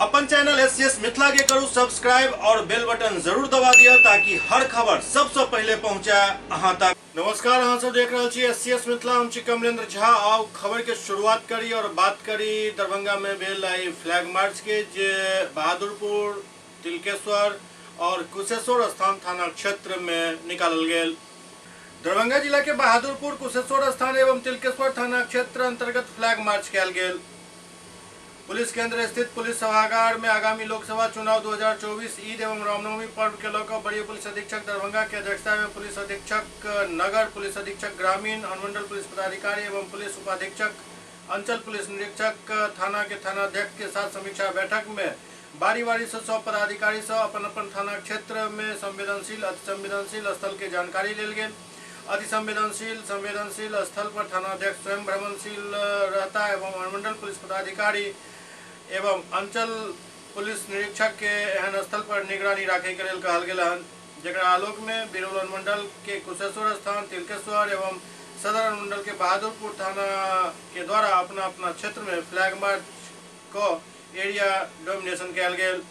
अपन channel SCS Mithila के करू subscribe और बेल बटन जरूर दबा दिया ताकि हर खबर सबसे पहले पहुंचा अहां तक। नमस्कार, अहां सब देख रहे छी एससीएस मिथिला। हम छी कमलेंद्र झा। आओ खबर के शुरुआत करी और बात करी दरभंगा में भेल फ्लैग मार्च के, जे बहादुरपुर, तिलकेश्वर और कुशेश्वर स्थान थाना क्षेत्र में निकालल गेल। दरभंगा जिला के बहादुरपुर, कुशेश्वर स्थान एवं तिलकेश्वर थाना क्षेत्र अंतर्गत फ्लैग मार्च कयल गेल। पुलिस केंद्र स्थित पुलिस सभागार में आगामी लोकसभा चुनाव 2024 ईद एवं रामनवमी पर्व के लौकर वरीय पुलिस अधीक्षक दरभंगा के अध्यक्षता में पुलिस अधीक्षक नगर, पुलिस अधीक्षक ग्रामीण, अनुमंडल पुलिस पदाधिकारी एवं पुलिस उपाधीक्षक, अंचल पुलिस निरीक्षक, थाना के थानाध्यक्ष के साथ समीक्षा बैठक में बारी बारी से सब पदाधिकारी से अपन अपन थाना क्षेत्र में संवेदनशील, अति संवेदनशील स्थल के जानकारी लेल गेल। अति संवेदनशील स्थल पर थानाध्यक्ष स्वयं भ्रमणशील रहता एवं अनुमंडल पुलिस पदाधिकारी एवं अंचल पुलिस निरीक्षक के एहन स्थल पर निगरानी रखे के लेल कहल गेल हन, जेकरा आलोक में बिरौल अनुमंडल के कुशेश्वर स्थान, तिलकेश्वर एवं सदर अनुमंडल के बहादुरपुर थाना के द्वारा अपना अपना क्षेत्र में फ्लैग मार्च को एरिया डोमिनेशन कयल गेल।